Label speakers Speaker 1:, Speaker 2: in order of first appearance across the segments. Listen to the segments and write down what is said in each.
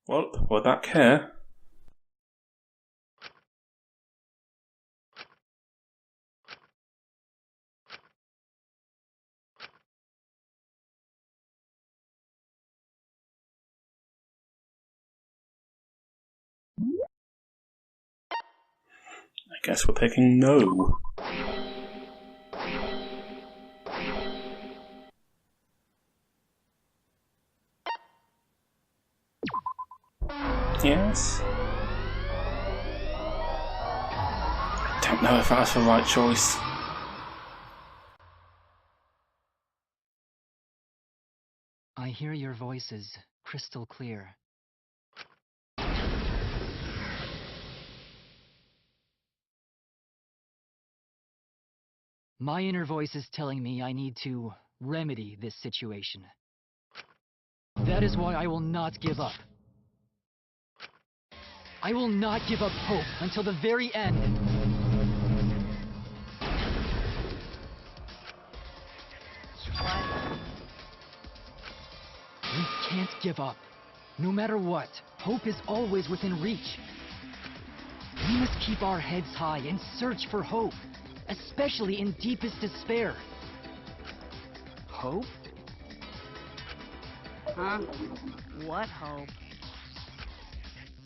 Speaker 1: Well, with that care. I guess we're picking no. Yes. I don't know if that's the right choice.
Speaker 2: I hear your voices crystal clear. My inner voice is telling me I need to remedy this situation. That is why I will not give up. I will not give up hope until the very end. We can't give up. No matter what, hope is always within reach. We must keep our heads high and search for hope, especially in deepest despair. Hope?
Speaker 3: Huh? What hope?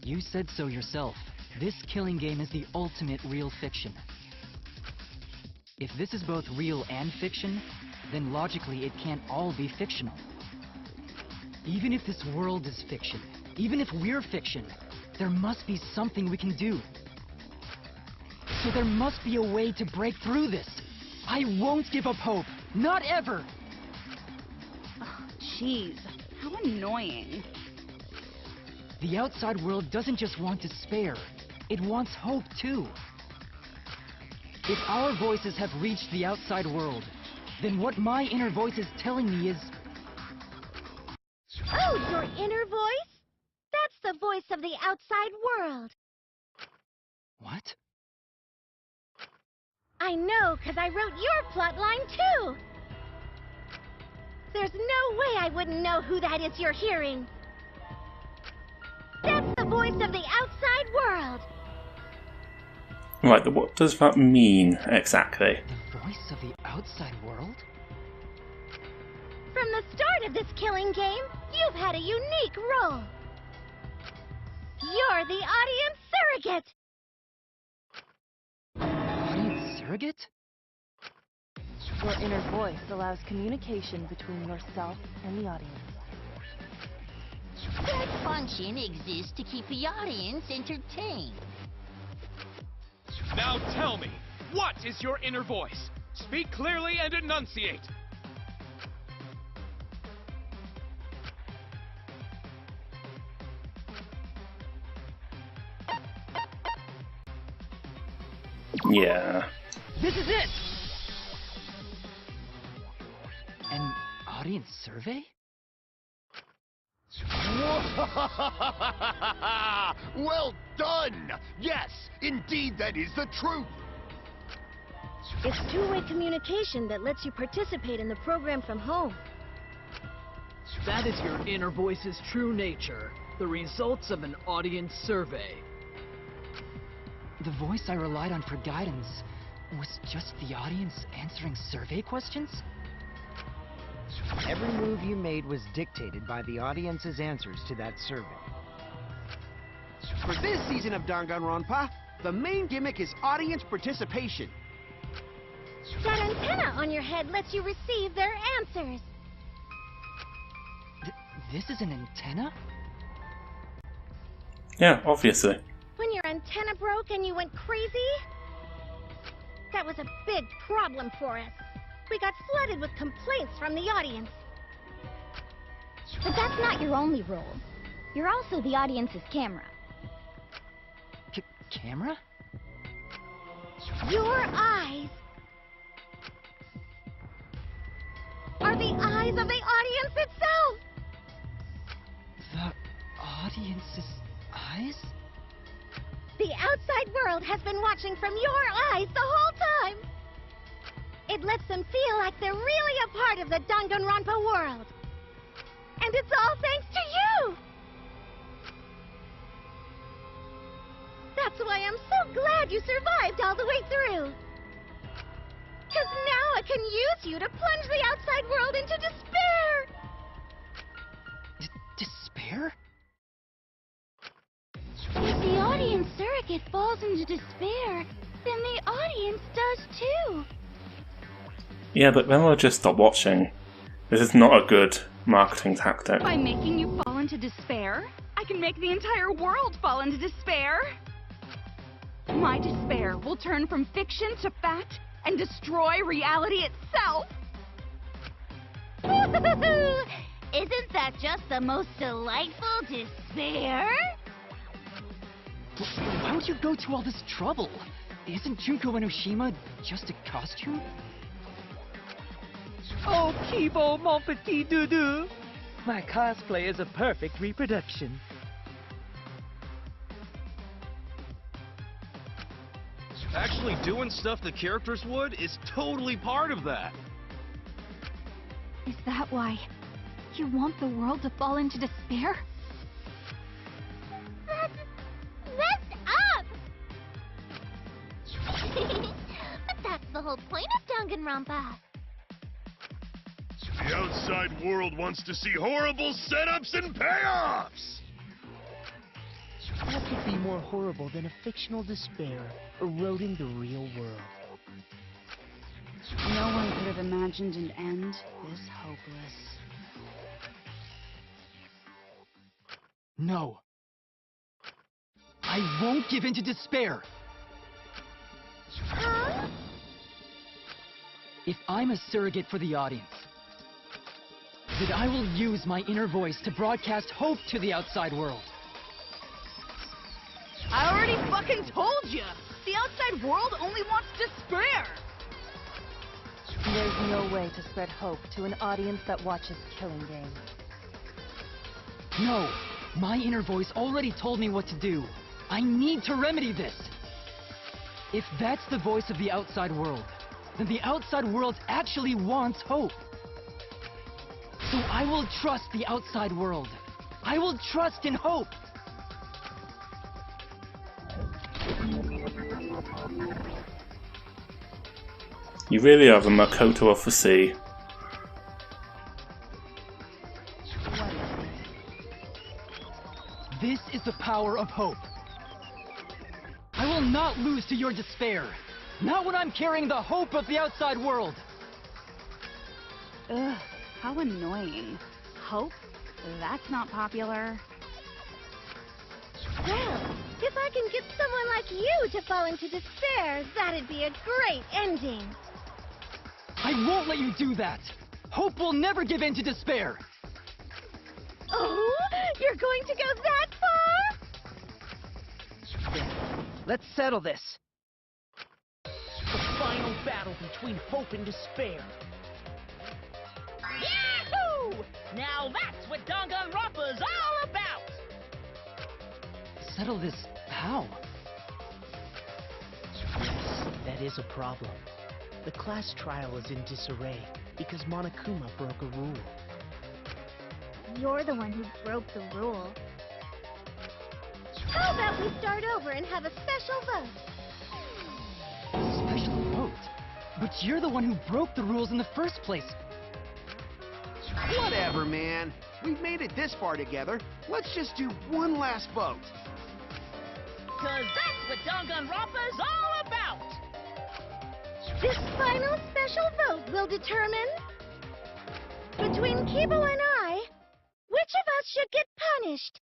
Speaker 2: You said so yourself. This killing game is the ultimate real fiction. If this is both real and fiction, then logically it can't all be fictional. Even if this world is fiction, even if we're fiction, there must be something we can do. So there must be a way to break through this. I won't give up hope. Not ever!
Speaker 3: Jeez, how annoying.
Speaker 2: The outside world doesn't just want despair. It wants hope, too. If our voices have reached the outside world, then what my inner voice is telling me is...
Speaker 4: Oh, your inner voice? That's the voice of the outside world.
Speaker 2: What?
Speaker 4: I know, because I wrote your plotline, too. There's no way I wouldn't know who that is you're hearing. That's the voice of the outside world.
Speaker 1: Right, what does that mean exactly?
Speaker 2: The voice of the outside world?
Speaker 4: From the start of this killing game, you've had a unique role. You're the audience surrogate.
Speaker 2: Audience surrogate?
Speaker 5: Your inner voice allows communication between yourself and the audience.
Speaker 6: That function exists to keep the audience entertained.
Speaker 7: Now tell me, what is your inner voice? Speak clearly and enunciate.
Speaker 1: Yeah.
Speaker 2: This is it! An audience survey?
Speaker 8: Well done! Yes, indeed that is the truth!
Speaker 4: It's two-way communication that lets you participate in the program from home.
Speaker 9: That is your inner voice's true nature, the results of an audience survey.
Speaker 2: The voice I relied on for guidance was just the audience answering survey questions?
Speaker 10: Every move you made was dictated by the audience's answers to that survey.
Speaker 8: For this season of Danganronpa, the main gimmick is audience participation.
Speaker 4: That antenna on your head lets you receive their answers.
Speaker 2: This is an antenna?
Speaker 1: Yeah, obviously.
Speaker 4: When your antenna broke and you went crazy, that was a big problem for us. We got flooded with complaints from the audience.
Speaker 11: But that's not your only role. You're also the audience's camera.
Speaker 2: Camera?
Speaker 4: Your eyes are the eyes of the audience itself!
Speaker 2: The audience's eyes?
Speaker 4: The outside world has been watching from your eyes the whole time! It lets them feel like they're really a part of the Danganronpa world. And it's all thanks to you! That's why I'm so glad you survived all the way through. Because now I can use you to plunge the outside world into despair.
Speaker 2: Despair?
Speaker 11: If the audience surrogate falls into despair, then the audience does too.
Speaker 1: Yeah, but then we'll just stop watching. This is not a good marketing tactic.
Speaker 3: By making you fall into despair, I can make the entire world fall into despair. My despair will turn from fiction to fact and destroy reality itself.
Speaker 11: Isn't that just the most delightful despair?
Speaker 2: Why would you go to all this trouble? Isn't Junko Enoshima just a costume?
Speaker 12: Oh, Kibo, mon petit doudou! My cosplay is a perfect reproduction.
Speaker 13: Actually doing stuff the characters would is totally part of that.
Speaker 11: Is that why you want the world to fall into despair? That's messed up! But that's the whole point of Danganronpa.
Speaker 8: The outside world wants to see horrible setups and payoffs!
Speaker 10: What could be more horrible than a fictional despair eroding the real world?
Speaker 3: No one could have imagined an end this hopeless.
Speaker 2: No. I won't give in to despair.
Speaker 11: Huh?
Speaker 2: If I'm a surrogate for the audience, then I will use my inner voice to broadcast hope to the outside world.
Speaker 3: I already fucking told you! The outside world only wants despair!
Speaker 5: There's no way to spread hope to an audience that watches Killing Game.
Speaker 2: No, my inner voice already told me what to do. I need to remedy this. If that's the voice of the outside world, then the outside world actually wants hope. So I will trust the outside world. I will trust in hope.
Speaker 1: You really are the Makoto of the sea.
Speaker 2: This is the power of hope. I will not lose to your despair. Not when I'm carrying the hope of the outside world.
Speaker 3: Ugh, how annoying. Hope? That's not popular.
Speaker 4: Well, if I can get someone like you to fall into despair, that'd be a great ending.
Speaker 2: I won't let you do that. Hope will never give in to despair.
Speaker 4: Oh, you're going to go that far?
Speaker 12: Let's settle this. The final battle between hope and despair.
Speaker 6: Yahoo! Now that's what Danganronpa's all about!
Speaker 2: Settle this how?
Speaker 10: Yes, that is a problem. The class trial is in disarray because Monokuma broke a rule.
Speaker 11: You're the one who broke the rule.
Speaker 4: How about we start over and have a special vote?
Speaker 2: Special vote? But you're the one who broke the rules in the first place.
Speaker 14: Whatever, man. We've made it this far together. Let's just do one last vote.
Speaker 6: 'Cause that's what Danganronpa's all about!
Speaker 4: This final special vote will determine, between Kibo and I, which of us should get punished.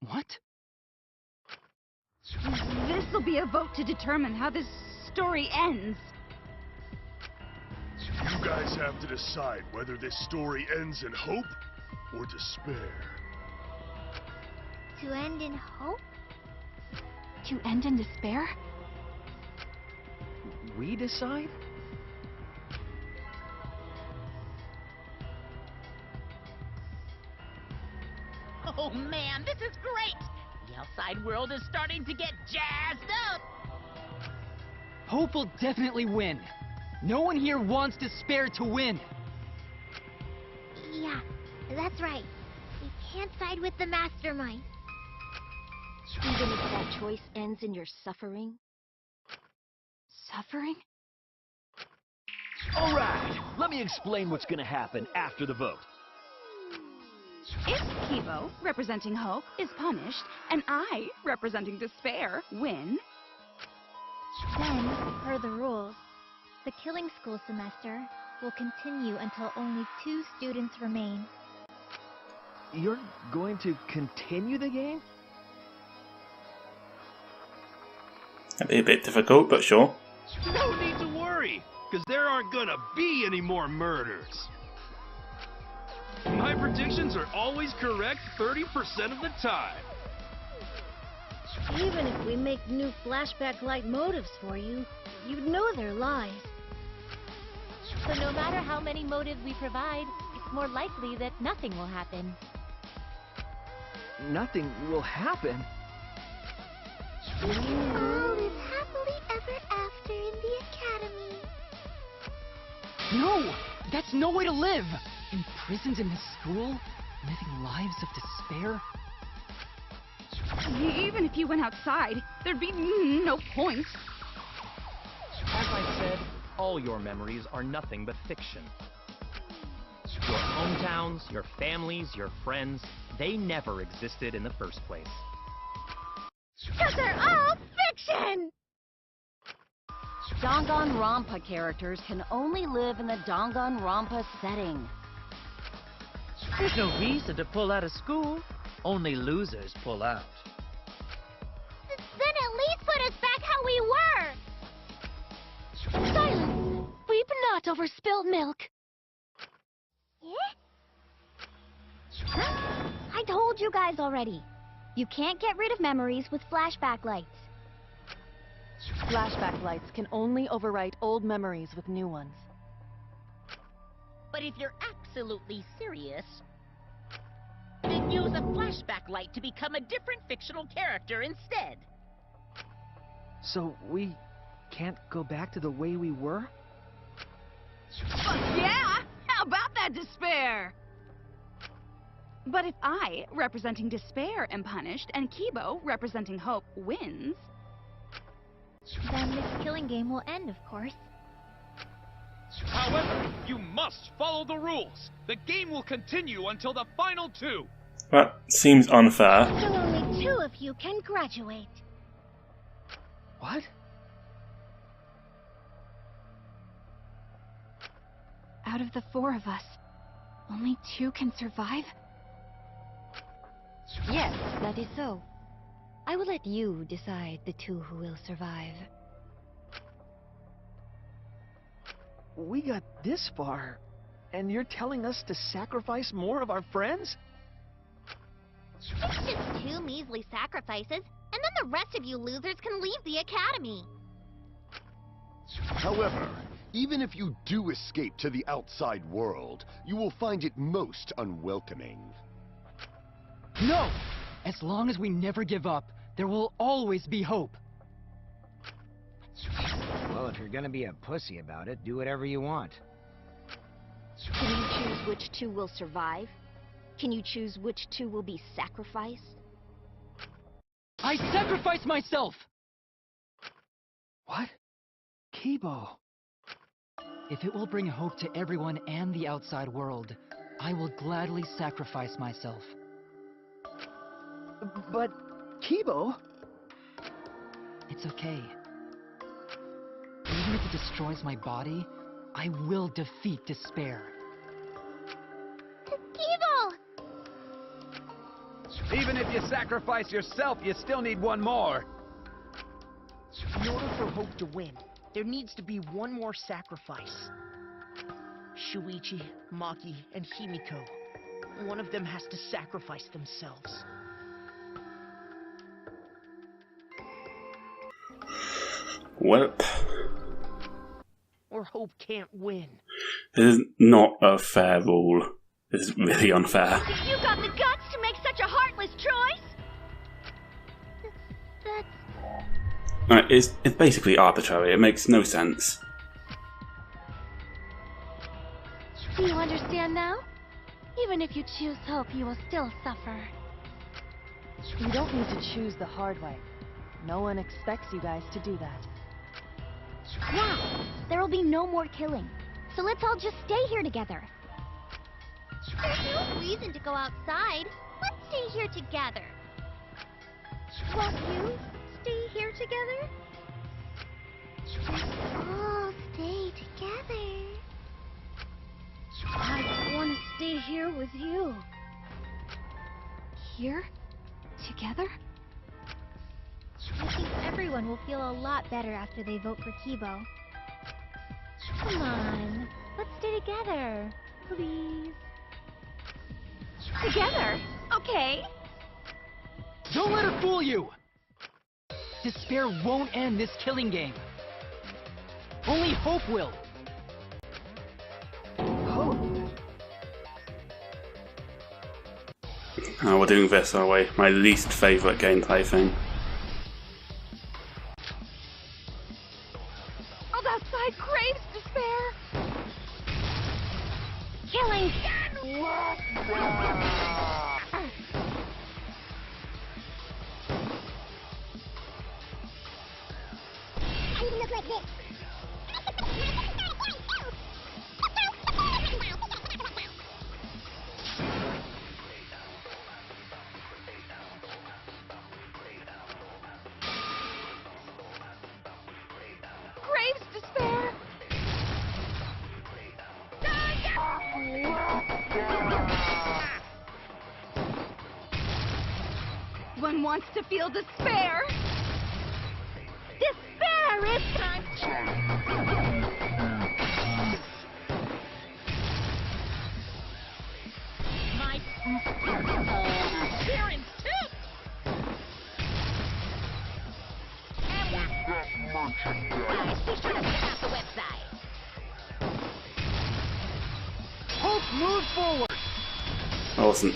Speaker 2: What?
Speaker 3: This'll be a vote to determine how this story ends.
Speaker 8: You guys have to decide whether this story ends in hope or despair.
Speaker 11: To end in hope?
Speaker 3: To end in despair?
Speaker 12: We decide?
Speaker 6: Oh man, this is great! The outside world is starting to get jazzed up!
Speaker 2: Hope will definitely win. No one here wants despair to win.
Speaker 11: Yeah, that's right. We can't side with the mastermind.
Speaker 4: Even if that choice ends in your suffering?
Speaker 3: Suffering?
Speaker 12: Alright, let me explain what's gonna happen after the vote.
Speaker 3: If Kibo, representing hope, is punished, and I, representing despair, win...
Speaker 11: Then, per the rules, the killing school semester will continue until only 2 students remain.
Speaker 9: You're going to continue the game?
Speaker 1: That'd be a bit difficult, but sure.
Speaker 13: No need to worry, because there aren't gonna be any more murders. My predictions are always correct 30% of the time.
Speaker 4: Even if we make new flashback-like motives for you, you'd know they're lies.
Speaker 5: So no matter how many motives we provide, it's more likely that nothing will happen.
Speaker 9: Nothing will happen?
Speaker 4: We can all live happily ever after in the academy.
Speaker 2: No! That's no way to live! Imprisoned in this school? Living lives of despair?
Speaker 3: Even if you went outside, there'd be no point.
Speaker 12: As I said, all your memories are nothing but fiction. Your hometowns, your families, your friends, they never existed in the first place.
Speaker 4: 'Cause they're all fiction!
Speaker 6: Danganronpa characters can only live in the Danganronpa setting.
Speaker 10: There's no reason to pull out of school. Only losers pull out.
Speaker 4: Then at least put us back how we were! Silence! Weep not over spilled milk.
Speaker 11: I told you guys already. You can't get rid of memories with flashback lights.
Speaker 5: Flashback lights can only overwrite old memories with new ones.
Speaker 6: But if you're absolutely serious, then use a flashback light to become a different fictional character instead.
Speaker 9: So we can't go back to the way we were?
Speaker 3: Yeah! How about that despair? But if I, representing despair, am punished, and Kibo, representing hope, wins...
Speaker 11: Then this killing game will end, of course.
Speaker 7: However, you must follow the rules. The game will continue until the final 2.
Speaker 1: That seems unfair.
Speaker 4: So only 2 of you can graduate.
Speaker 9: What?
Speaker 3: Out of the 4 of us, only 2 can survive?
Speaker 11: Yes, that is so. I will let you decide the 2 who will survive.
Speaker 9: We got this far, and you're telling us to sacrifice more of our friends?
Speaker 4: It's just 2 measly sacrifices, and then the rest of you losers can leave the academy.
Speaker 8: However, even if you do escape to the outside world, you will find it most unwelcoming.
Speaker 2: No! As long as we never give up, there will always be hope.
Speaker 10: Well, if you're gonna be a pussy about it, do whatever you want.
Speaker 4: Can you choose which 2 will survive? Can you choose which 2 will be sacrificed?
Speaker 2: I sacrifice myself!
Speaker 9: What? Kibo.
Speaker 2: If it will bring hope to everyone and the outside world, I will gladly sacrifice myself.
Speaker 9: But, Kibo...
Speaker 2: It's okay. Even if it destroys my body, I will defeat despair.
Speaker 4: Kibo!
Speaker 7: Even if you sacrifice yourself, you still need one more.
Speaker 10: In order for Hope to win, there needs to be one more sacrifice. Shuichi, Maki, and Himiko. One of them has to sacrifice themselves.
Speaker 1: Welp.
Speaker 10: Or Hope can't win.
Speaker 1: This is not a fair rule. This is really unfair.
Speaker 4: You got the guts to make such a heartless choice?
Speaker 1: It's basically arbitrary. It makes no sense.
Speaker 4: Do you understand now? Even if you choose hope, you will still suffer.
Speaker 15: You don't need to choose the hard way. No one expects you guys to do that.
Speaker 11: Yeah, there will be no more killing. So let's all just stay here together.
Speaker 5: There's no reason to go outside. Let's stay here together.
Speaker 4: Won't you stay here together?
Speaker 11: Let's all stay together.
Speaker 4: I want to stay here with you.
Speaker 11: Here? Together? I think everyone will feel a lot better after they vote for Kibo.
Speaker 5: Come on, let's stay together, please.
Speaker 3: Together? Okay.
Speaker 9: Don't let her fool you! Despair won't end this killing game. Only hope will.
Speaker 15: Hope?
Speaker 1: Oh, we're doing this, are we? My least favourite gameplay thing.
Speaker 3: Oh, that side craves despair.
Speaker 4: Killing. I need to look like this.
Speaker 3: Craves despair. One wants to feel despair.
Speaker 4: Despair is time.
Speaker 6: My Sharon tip. Be sure to check out the website.
Speaker 9: Hope, move forward!
Speaker 1: That wasn't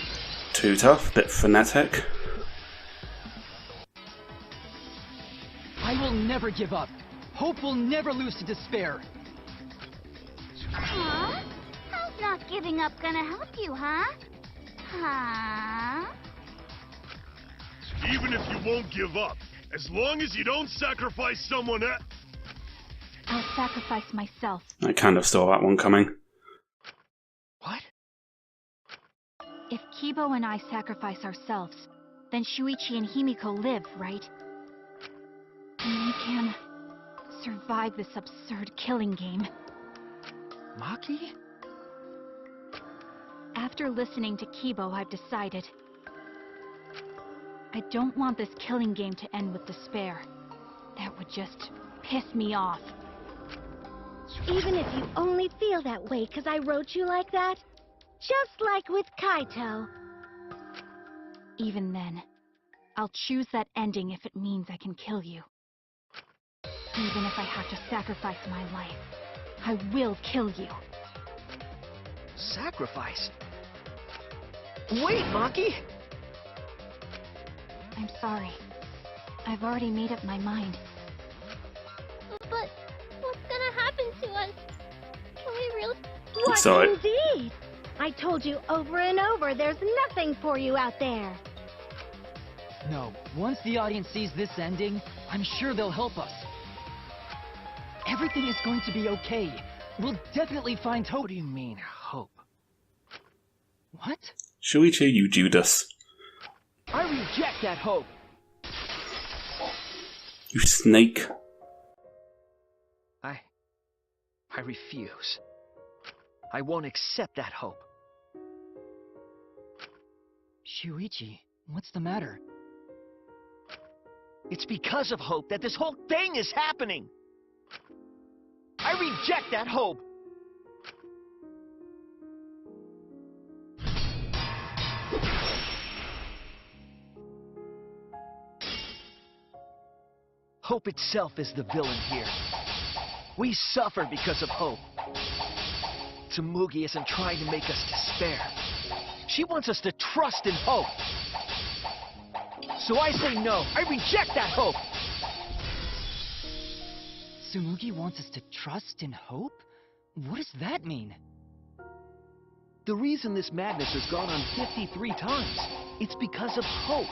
Speaker 1: too tough, bit frenetic.
Speaker 9: I will never give up. Hope will never lose to despair.
Speaker 11: Huh? How's not giving up gonna help you, huh? Huh?
Speaker 8: Even if you won't give up, as long as you don't sacrifice someone else.
Speaker 3: I'll sacrifice myself.
Speaker 1: I kind of saw that one coming.
Speaker 10: What?
Speaker 3: If Kibo and I sacrifice ourselves, then Shuichi and Himiko live, right? And we can survive this absurd killing game.
Speaker 10: Maki?
Speaker 3: After listening to Kibo, I've decided. I don't want this killing game to end with despair. That would just piss me off.
Speaker 4: Even if you only feel that way because I wrote you like that? Just like with Kaito.
Speaker 3: Even then, I'll choose that ending if it means I can kill you. Even if I have to sacrifice my life, I will kill you.
Speaker 10: Sacrifice? Wait, Maki!
Speaker 3: I'm sorry. I've already made up my mind.
Speaker 5: But what's gonna happen to us? Can we really...
Speaker 4: What
Speaker 1: Sorry.
Speaker 4: indeed? I told you over and over there's nothing for you out there.
Speaker 9: No, once the audience sees this ending, I'm sure they'll help us. Everything is going to be okay. We'll definitely find hope.
Speaker 10: What do you mean, hope?
Speaker 9: What?
Speaker 1: Shuichi, you Judas.
Speaker 9: I reject that hope.
Speaker 1: You snake.
Speaker 10: I refuse. I won't accept that hope.
Speaker 9: Shuichi, what's the matter?
Speaker 10: It's because of hope that this whole thing is happening! I reject that hope! Hope itself is the villain here. We suffer because of hope. Tsumugi isn't trying to make us despair. She wants us to trust in hope. So I say no. I reject that hope.
Speaker 9: Tsumugi wants us to trust in hope? What does that mean?
Speaker 10: The reason this madness has gone on 53 times, it's because of hope.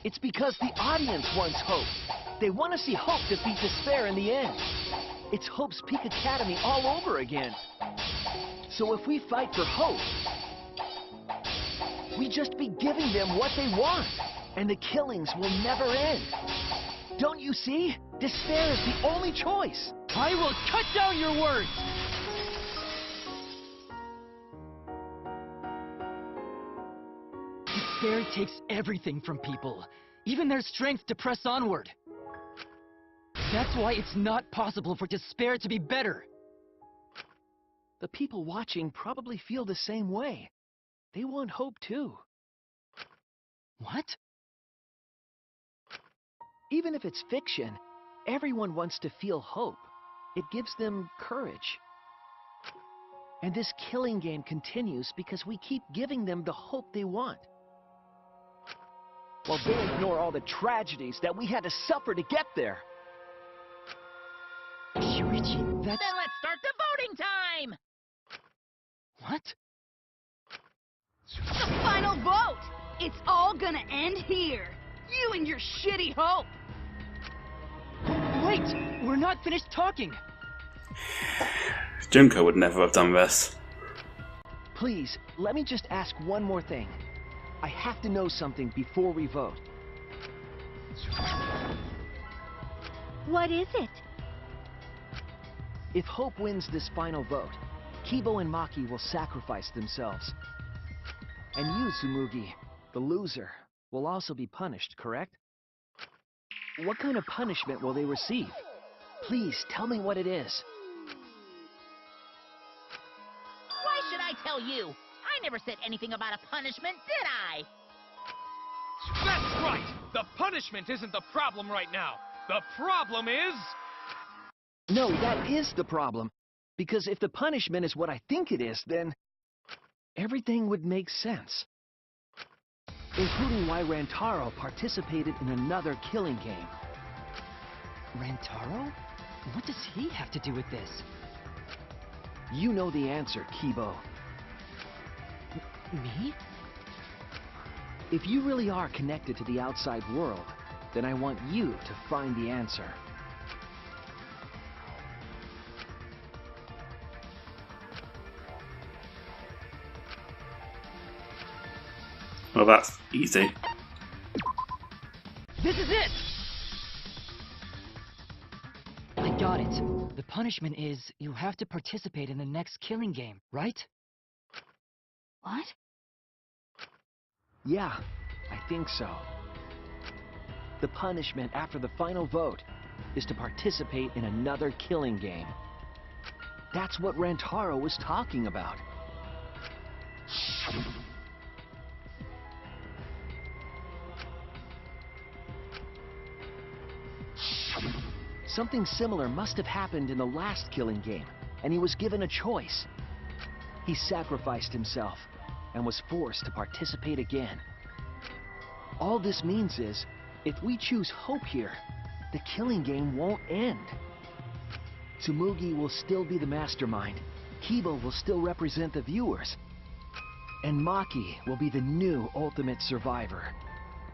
Speaker 9: It's because the audience wants hope. They want to see hope defeat despair in the end. It's Hope's Peak Academy all over again. So if we fight for hope, we just be giving them what they want, and the killings will never end. Don't you see? Despair is the only choice.
Speaker 10: I will cut down your words! Despair takes everything from people, even their strength to press onward. That's why it's not possible for despair to be better.
Speaker 9: The people watching probably feel the same way. They want hope too.
Speaker 10: What?
Speaker 9: Even if it's fiction, everyone wants to feel hope. It gives them courage. And this killing game continues because we keep giving them the hope they want. While they ignore all the tragedies that we had to suffer to get there.
Speaker 10: Shuichi, that's...
Speaker 6: Then let's start the voting time!
Speaker 10: What?
Speaker 3: The final vote! It's all gonna end here! You and your shitty hope!
Speaker 10: Wait! We're not finished talking!
Speaker 1: Junko would never have done this.
Speaker 9: Please, let me just ask one more thing. I have to know something before we vote.
Speaker 11: What is it?
Speaker 9: If Hope wins this final vote, Kibo and Maki will sacrifice themselves. And you, Tsumugi, the loser, will also be punished, correct? What kind of punishment will they receive? Please, tell me what it is.
Speaker 6: Why should I tell you? I never said anything about a punishment, did I?
Speaker 7: That's right! The punishment isn't the problem right now. The problem is...
Speaker 9: No, that is the problem. Because if the punishment is what I think it is, then everything would make sense. Including why Rantaro participated in another killing game.
Speaker 10: Rantaro? What does he have to do with this?
Speaker 9: You know the answer, Kibo.
Speaker 10: Me?
Speaker 9: If you really are connected to the outside world, then I want you to find the answer.
Speaker 1: Well, that's easy.
Speaker 10: This is it! I got it. The punishment is you have to participate in the next killing game, right?
Speaker 3: What?
Speaker 9: Yeah, I think so. The punishment after the final vote is to participate in another killing game. That's what Rantaro was talking about. Something similar must have happened in the last killing game, and he was given a choice. He sacrificed himself and was forced to participate again. All this means is, if we choose hope here, the killing game won't end. Tsumugi will still be the mastermind, Kibo will still represent the viewers, and Maki will be the new ultimate survivor.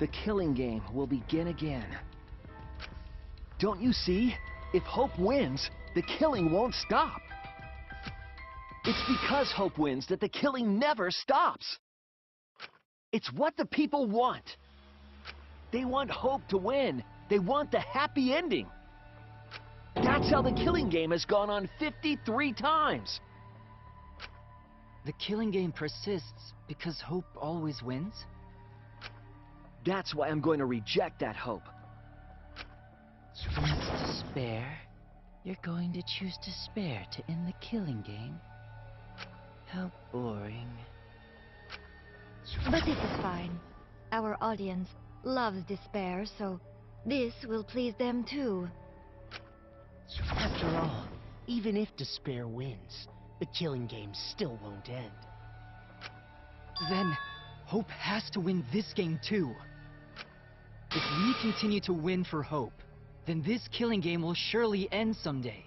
Speaker 9: The killing game will begin again. Don't you see? If Hope wins, the killing won't stop. It's because Hope wins that the killing never stops. It's what the people want. They want Hope to win. They want the happy ending. That's how the killing game has gone on 53 times.
Speaker 10: The killing game persists because hope always wins?
Speaker 9: That's why I'm going to reject that hope.
Speaker 6: When it's despair, you're going to choose despair to end the killing game? How boring.
Speaker 11: But this is fine. Our audience loves despair, so this will please them too.
Speaker 10: After all, even if despair wins, the killing game still won't end. Then, hope has to win this game too. If we continue to win for hope, then this killing game will surely end someday.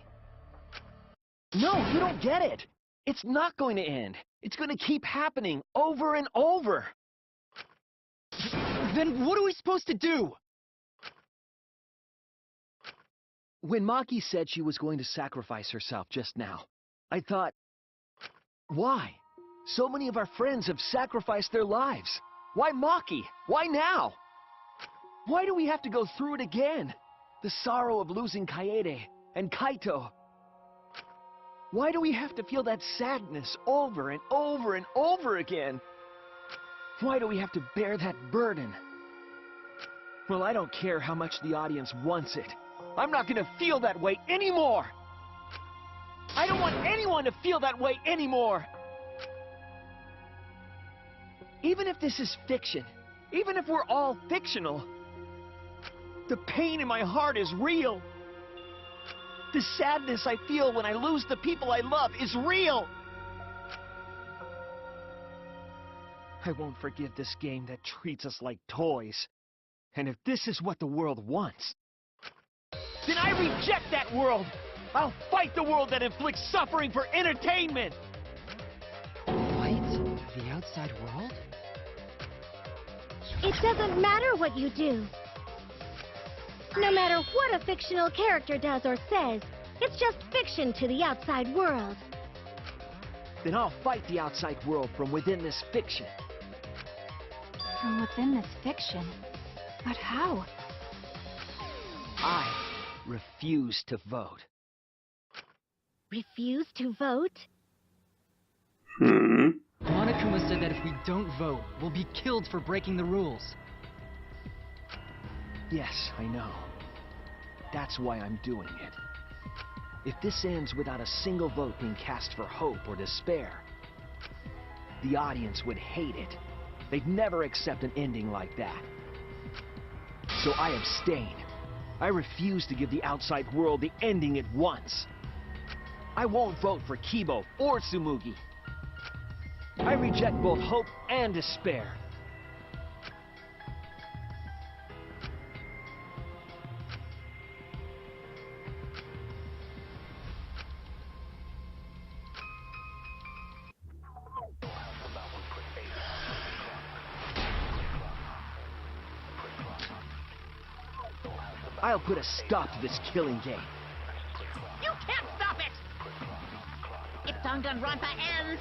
Speaker 9: No, you don't get it. It's not going to end. It's going to keep happening over and over.
Speaker 10: Then what are we supposed to do?
Speaker 9: When Maki said she was going to sacrifice herself just now, I thought, why? So many of our friends have sacrificed their lives. Why Maki? Why now? Why do we have to go through it again? The sorrow of losing Kaede and Kaito. Why do we have to feel that sadness over and over and over again? Why do we have to bear that burden? Well, I don't care how much the audience wants it. I'm not gonna feel that way anymore! I don't want anyone to feel that way anymore! Even if this is fiction, even if we're all fictional, the pain in my heart is real. The sadness I feel when I lose the people I love is real. I won't forgive this game that treats us like toys. And if this is what the world wants, then I reject that world! I'll fight the world that inflicts suffering for entertainment!
Speaker 2: Fight the outside world?
Speaker 4: It doesn't matter what you do. No matter what a fictional character does or says, it's just fiction to the outside world.
Speaker 9: Then I'll fight the outside world from within this fiction.
Speaker 11: From within this fiction? But how?
Speaker 9: I refuse to vote.
Speaker 4: Refuse to vote?
Speaker 2: Monokuma said that if we don't vote, we'll be killed for breaking the rules.
Speaker 9: Yes, I know. That's why I'm doing it. If this ends without a single vote being cast for hope or despair, the audience would hate it. They'd never accept an ending like that. So I abstain. I refuse to give the outside world the ending it wants. I won't vote for Kibo or Tsumugi. I reject both hope and despair. I'll put a stop to this killing game.
Speaker 16: You can't stop it! If Danganronpa ends,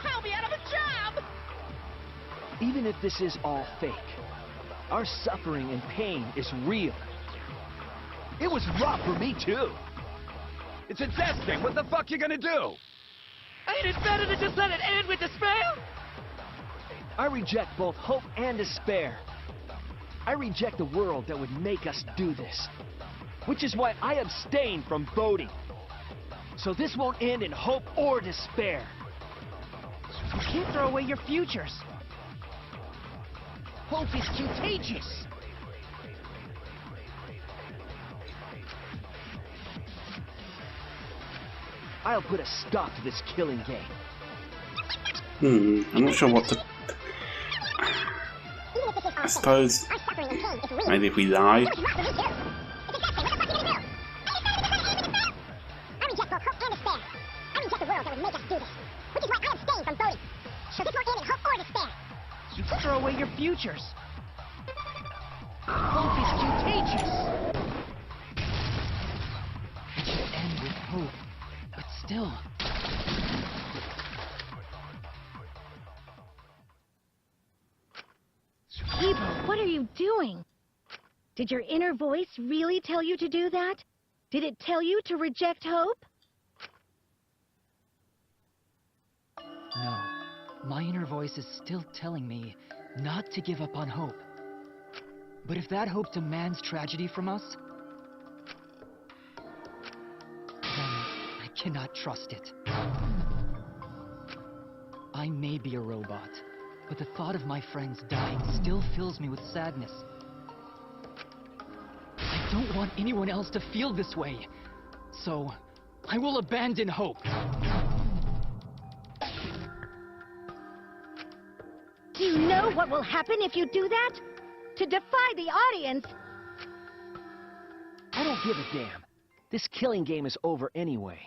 Speaker 16: I'll be out of a job!
Speaker 9: Even if this is all fake, our suffering and pain is real. It was rough for me too.
Speaker 14: It's a death thing. What the fuck you gonna do?
Speaker 16: Ain't it better to just let it end with despair?
Speaker 9: I reject both hope and despair. I reject the world that would make us do this. Which is why I abstain from voting. So this won't end in hope or despair.
Speaker 10: You can't throw away your futures. Hope is contagious.
Speaker 9: I'll put a stop to this killing game.
Speaker 1: I'm not sure what to... I suppose maybe if we lie.
Speaker 10: You can throw away your futures. Hope is contagious.
Speaker 2: It should end with hope, but still.
Speaker 4: Kibo, what are you doing? Did your inner voice really tell you to do that? Did it tell you to reject hope?
Speaker 2: No. My inner voice is still telling me not to give up on hope. But if that hope demands tragedy from us, then I cannot trust it. I may be a robot, but the thought of my friends dying still fills me with sadness. I don't want anyone else to feel this way, so I will abandon hope.
Speaker 4: Do you know what will happen if you do that? To defy the audience!
Speaker 9: I don't give a damn. This killing game is over anyway.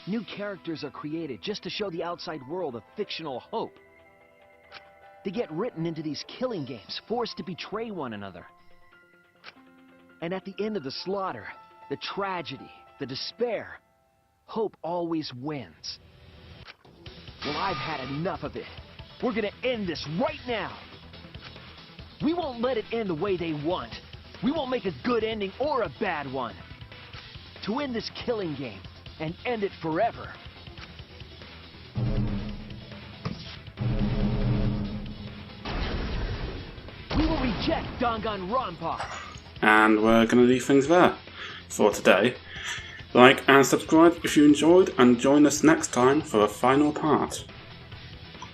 Speaker 9: New characters are created just to show the outside world a fictional hope. They get written into these killing games, forced to betray one another. And at the end of the slaughter, the tragedy, the despair, hope always wins. Well, I've had enough of it. We're gonna end this right now. We won't let it end the way they want. We won't make a good ending or a bad one. To end this killing game and end it forever. We will reject Danganronpa.
Speaker 1: And we're going to leave things there for today. Like and subscribe if you enjoyed, and join us next time for the final part.